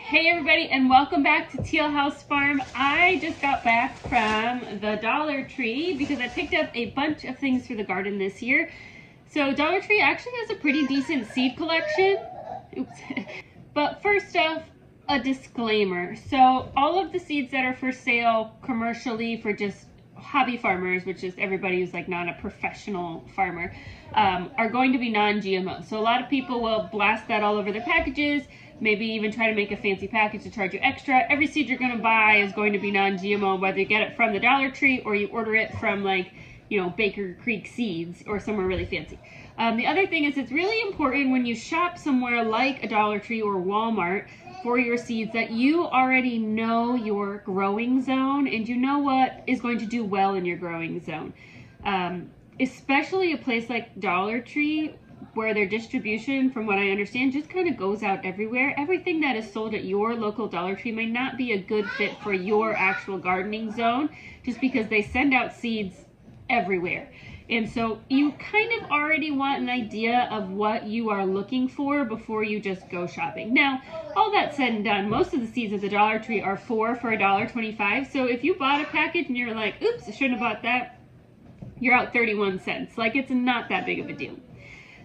Hey everybody, and welcome back to Teal House Farm. I just got back from the Dollar Tree because I picked up a bunch of things for the garden this year. So Dollar Tree actually has a pretty decent seed collection. Oops. But first off, a disclaimer. So all of the seeds that are for sale commercially for just hobby farmers, which is everybody who's like not a professional farmer, are going to be non-GMO. So a lot of people will blast that all over their packages, maybe even try to make a fancy package to charge you extra. Every seed you're going to buy is going to be non-GMO, whether you get it from the Dollar Tree or you order it from like, you know, Baker Creek Seeds or somewhere really fancy. The other thing is it's really important when you shop somewhere like a Dollar Tree or Walmart for your seeds that you already know your growing zone and you know what is going to do well in your growing zone. Especially a place like Dollar Tree, where their distribution, from what I understand, just kind of goes out everywhere. Everything that is sold at your local Dollar Tree may not be a good fit for your actual gardening zone, just because they send out seeds everywhere. And so you kind of already want an idea of what you are looking for before you just go shopping. Now, all that said and done, most of the seeds at the Dollar Tree are for $1.25. So if you bought a package and you're like, oops, I shouldn't have bought that, you're out 31 cents. Like, it's not that big of a deal.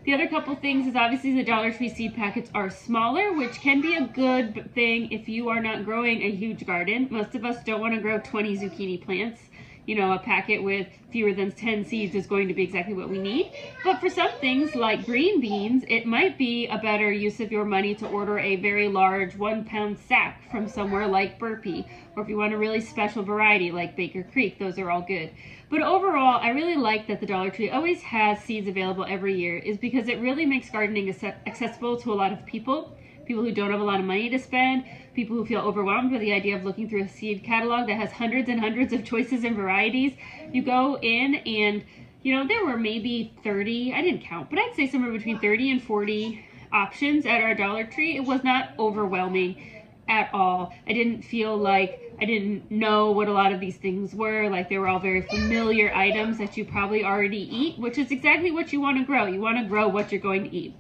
The other couple things is obviously the Dollar Tree seed packets are smaller, which can be a good thing if you are not growing a huge garden. Most of us don't want to grow 20 zucchini plants. You know, a packet with fewer than 10 seeds is going to be exactly what we need. But for some things like green beans, it might be a better use of your money to order a very large 1-pound sack from somewhere like Burpee. Or if you want a really special variety like Baker Creek, those are all good. But overall, I really like that the Dollar Tree always has seeds available every year, is because it really makes gardening accessible to a lot of people. People who don't have a lot of money to spend, people who feel overwhelmed with the idea of looking through a seed catalog that has hundreds and hundreds of choices and varieties. You go in and, you know, there were maybe 30, I didn't count, but I'd say somewhere between 30 and 40 options at our Dollar Tree. It was not overwhelming at all. I didn't feel like I didn't know what a lot of these things were. Like, they were all very familiar items that you probably already eat, which is exactly what you want to grow. You want to grow what you're going to eat.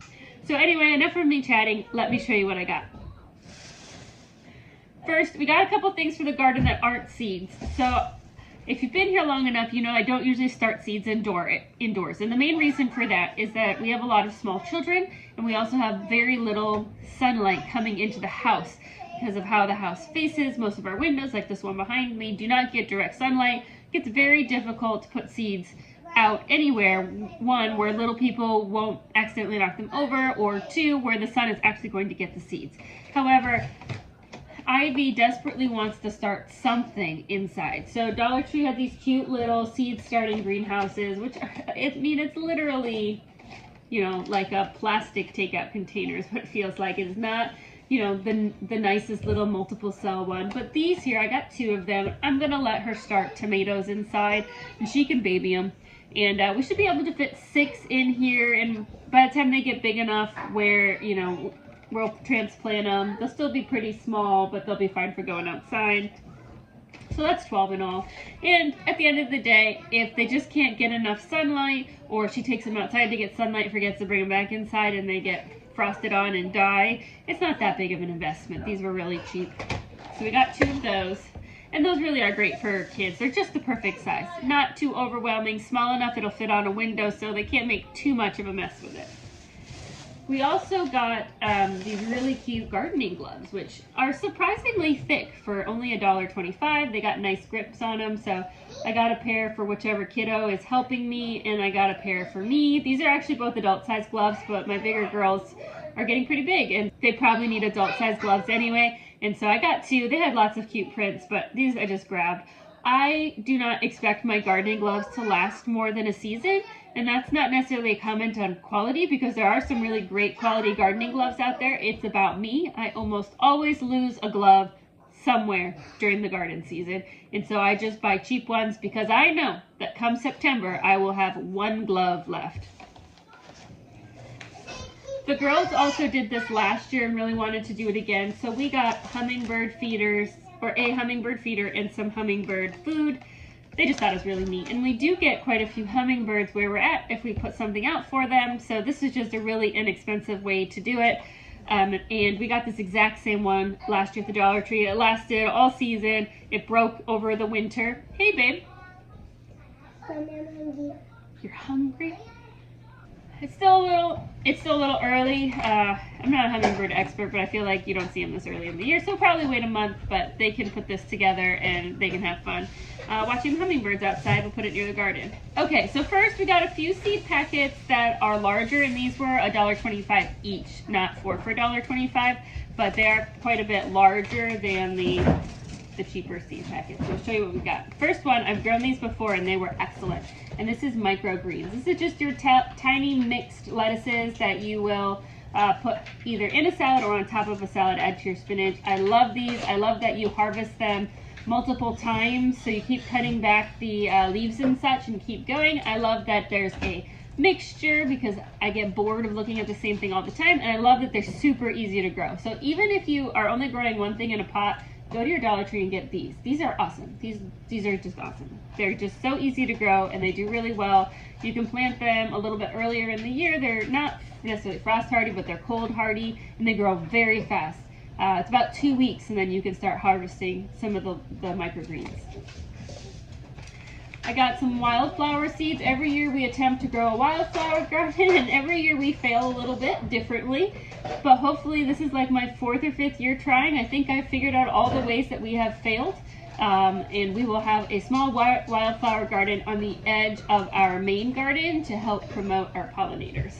So anyway, enough of me chatting. Let me show you what I got. First, we got a couple things for the garden that aren't seeds. So if you've been here long enough, you know I don't usually start seeds indoors. And the main reason for that is that we have a lot of small children, and we also have very little sunlight coming into the house because of how the house faces. Most of our windows, like this one behind me, do not get direct sunlight. It gets very difficult to put seeds out anywhere, one, where little people won't accidentally knock them over, or two, where the sun is actually going to get the seeds. However, Ivy desperately wants to start something inside. So Dollar Tree had these cute little seed starting greenhouses, which it's literally, you know, like a plastic takeout container is what it feels like. It is not, you know, the nicest little multiple cell one. But these here, I got 2 of them. I'm gonna let her start tomatoes inside, and she can baby them. And we should be able to fit 6 in here, and by the time they get big enough where, you know, we'll transplant them, they'll still be pretty small, but they'll be fine for going outside. So that's 12 in all. And at the end of the day, if they just can't get enough sunlight, or she takes them outside to get sunlight, forgets to bring them back inside, and they get frosted on and die, it's not that big of an investment. These were really cheap. So we got 2 of those. And those really are great for kids. They're just the perfect size. Not too overwhelming, small enough it'll fit on a window so they can't make too much of a mess with it. We also got these really cute gardening gloves, which are surprisingly thick for only $1.25. They got nice grips on them, so I got a pair for whichever kiddo is helping me, and I got a pair for me. These are actually both adult size gloves, but my bigger girls are getting pretty big, and they probably need adult size gloves anyway. And so I got 2. They had lots of cute prints, but these I just grabbed. I do not expect my gardening gloves to last more than a season, and that's not necessarily a comment on quality, because there are some really great quality gardening gloves out there. It's about me. I almost always lose a glove somewhere during the garden season, and so I just buy cheap ones because I know that come September I will have 1 glove left. The girls also did this last year and really wanted to do it again, so we got hummingbird feeders, or a hummingbird feeder and some hummingbird food. They just thought it was really neat, and we do get quite a few hummingbirds where we're at if we put something out for them, so this is just a really inexpensive way to do it. And we got this exact same one last year at the Dollar Tree. It lasted all season. It broke over the winter. Hey, babe. You're hungry? It's still a little early. I'm not a hummingbird expert, but I feel like you don't see them this early in the year, so probably wait a month, but they can put this together and they can have fun. Watching hummingbirds outside, we'll put it near the garden. Okay, so first we got a few seed packets that are larger, and these were $1.25 each, not 4 for $1.25, but they are quite a bit larger than the cheaper seed packets. So I'll show you what we got. First one, I've grown these before and they were excellent. And this is microgreens. This is just your tiny mixed lettuces that you will put either in a salad or on top of a salad, add to your spinach. I love these. I love that you harvest them multiple times, so you keep cutting back the leaves and such and keep going. I love that there's a mixture because I get bored of looking at the same thing all the time, and I love that they're super easy to grow. So even if you are only growing one thing in a pot, go to your Dollar Tree and get these. These are awesome. These are just awesome. They're just so easy to grow and they do really well. You can plant them a little bit earlier in the year. They're not necessarily frost hardy, but they're cold hardy and they grow very fast. It's about 2 weeks and then you can start harvesting some of the microgreens. I got some wildflower seeds. Every year we attempt to grow a wildflower garden and every year we fail a little bit differently. But hopefully this is like my 4th or 5th year trying. I think I figured out all the ways that we have failed. And we will have a small wildflower garden on the edge of our main garden to help promote our pollinators.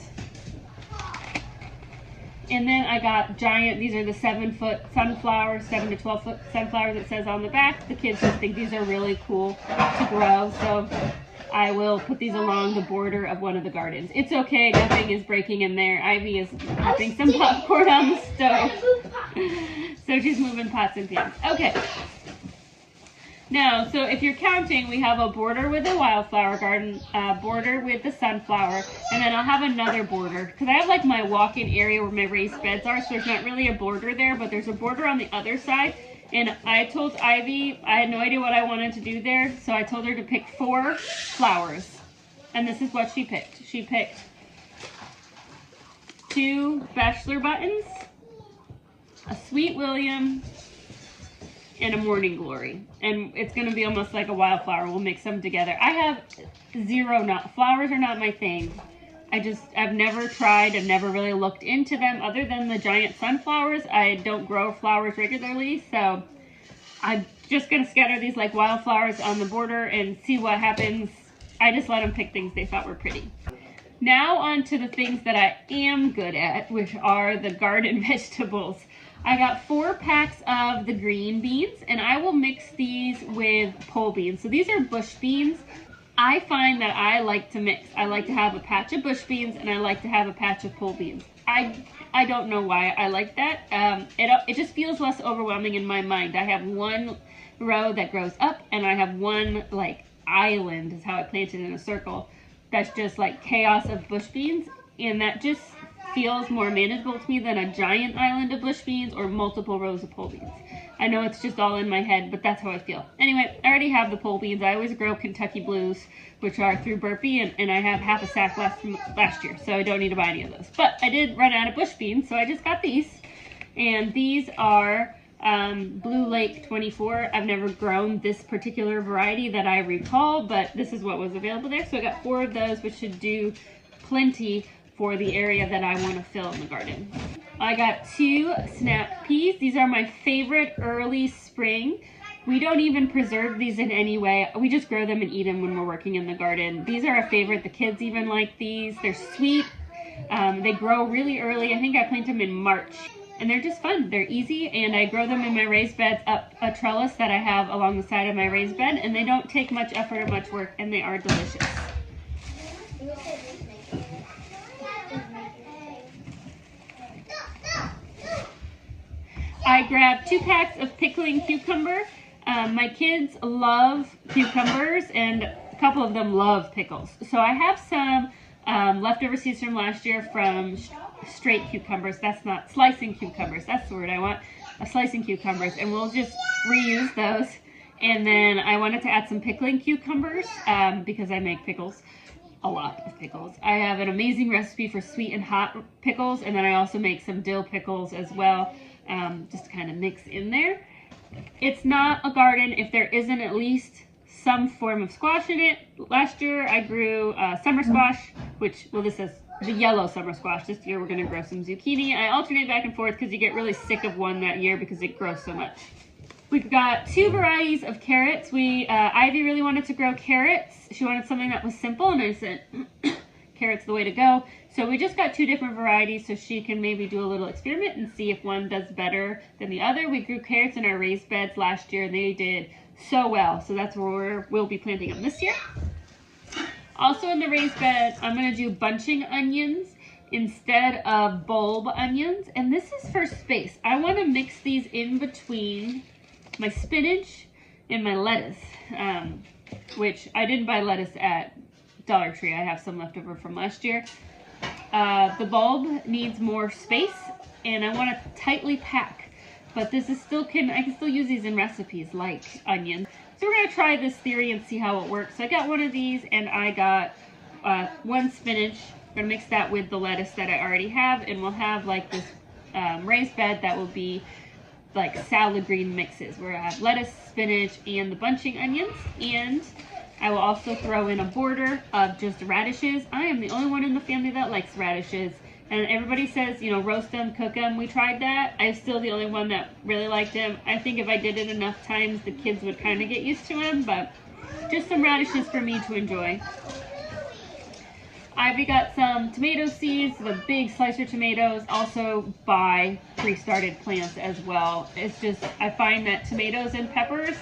And then I got giant, these are the 7-foot sunflowers, 7 to 12 foot sunflowers it says on the back. The kids just think these are really cool to grow, so I will put these along the border of one of the gardens. It's okay, nothing is breaking in there. Ivy is popping some popcorn on the stove. So she's moving pots and pans. Okay. Now, so if you're counting, we have a border with a wildflower garden, border with the sunflower, and then I'll have another border, because I have like my walk-in area where my raised beds are, so there's not really a border there, but there's a border on the other side, and I told Ivy, I had no idea what I wanted to do there, so I told her to pick 4 flowers, and this is what she picked. She picked 2 bachelor buttons, a sweet William, and a morning glory, and it's going to be almost like a wildflower. We'll mix them together. I have flowers are not my thing. I've never tried. I've never really looked into them other than the giant sunflowers. I don't grow flowers regularly, so I'm just going to scatter these like wildflowers on the border and see what happens. I just let them pick things they thought were pretty. Now on to the things that I am good at, which are the garden vegetables. I got 4 packs of the green beans, and I will mix these with pole beans. So these are bush beans. I find that I like to mix. I like to have a patch of bush beans, and I like to have a patch of pole beans. I don't know why I like that. It just feels less overwhelming in my mind. I have one row that grows up, and I have one like island, is how I planted in a circle, that's just like chaos of bush beans, and that just feels more manageable to me than a giant island of bush beans or multiple rows of pole beans. I know it's just all in my head, but that's how I feel. Anyway, I already have the pole beans. I always grow Kentucky Blues, which are through Burpee, and I have half a sack last year, so I don't need to buy any of those. But I did run out of bush beans, so I just got these. And these are Blue Lake 24. I've never grown this particular variety that I recall, but this is what was available there. So I got 4 of those, which should do plenty for the area that I want to fill in the garden. I got 2 snap peas. These are my favorite early spring. We don't even preserve these in any way. We just grow them and eat them when we're working in the garden. These are a favorite. The kids even like these. They're sweet. They grow really early. I think I plant them in March. And they're just fun. They're easy, and I grow them in my raised beds up a trellis that I have along the side of my raised bed, and they don't take much effort or much work, and they are delicious. I grabbed 2 packs of pickling cucumber. My kids love cucumbers, and a couple of them love pickles. So I have some leftover seeds from last year from straight cucumbers. That's not slicing cucumbers. That's the word I want. Slicing cucumbers, and we'll just reuse those. And then I wanted to add some pickling cucumbers because I make pickles. a lot of pickles. I have an amazing recipe for sweet and hot pickles, and then I also make some dill pickles as well, just to kind of mix in there. It's not a garden if there isn't at least some form of squash in it. Last year I grew summer squash, which, well, this is the yellow summer squash. This year we're going to grow some zucchini. I alternate back and forth because you get really sick of one that year because it grows so much. We've got 2 varieties of carrots. Ivy really wanted to grow carrots. She wanted something that was simple, and I said, carrots the way to go. So we just got 2 different varieties so she can maybe do a little experiment and see if one does better than the other. We grew carrots in our raised beds last year, and they did so well. So that's where we'll be planting them this year. Also in the raised bed, I'm going to do bunching onions instead of bulb onions. And this is for space. I want to mix these in between my spinach and my lettuce, which I didn't buy lettuce at Dollar Tree. I have some left over from last year. The bulb needs more space, and I want to tightly pack. But this is still I can still use these in recipes like onions. So we're going to try this theory and see how it works. So I got one of these, and I got 1 spinach. I'm going to mix that with the lettuce that I already have, and we'll have like this raised bed that will be like salad green mixes where I have lettuce, spinach, and the bunching onions. And I will also throw in a border of just radishes. I am the only one in the family that likes radishes. And everybody says, you know, roast them, cook them. We tried that. I'm still the only one that really liked them. I think if I did it enough times, the kids would kind of get used to them, but just some radishes for me to enjoy. Ivy got some tomato seeds, the big slicer tomatoes. Also buy pre-started plants as well. It's just, I find that tomatoes and peppers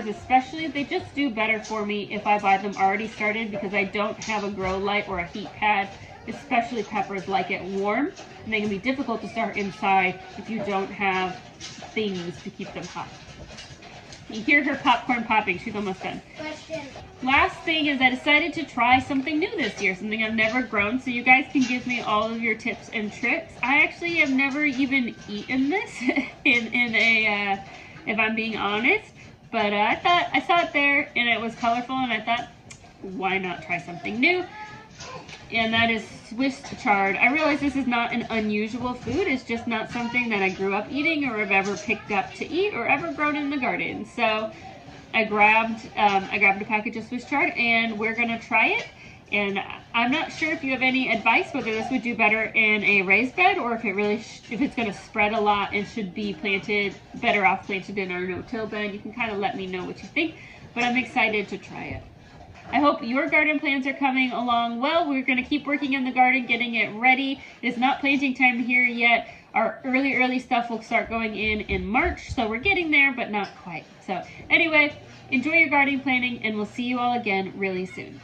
especially, they just do better for me if I buy them already started because I don't have a grow light or a heat pad. Especially peppers like it warm, and they can be difficult to start inside if you don't have things to keep them hot. You hear her popcorn popping. She's almost done. Question. Last thing is I decided to try something new this year, something I've never grown, so you guys can give me all of your tips and tricks. I actually have never even eaten this if I'm being honest, but I saw it there and it was colorful, and I thought, why not try something new? And that is Swiss chard. I realize this is not an unusual food. It's just not something that I grew up eating or have ever picked up to eat or ever grown in the garden. So I grabbed a package of Swiss chard, and we're gonna try it. And I'm not sure if you have any advice whether this would do better in a raised bed or if it's gonna spread a lot and should be better off planted in our no-till bed. You can kind of let me know what you think, but I'm excited to try it. I hope your garden plans are coming along well. We're going to keep working in the garden, getting it ready. It's not planting time here yet. Our early stuff will start going in March, so we're getting there, but not quite. So anyway, enjoy your gardening planning, and we'll see you all again really soon.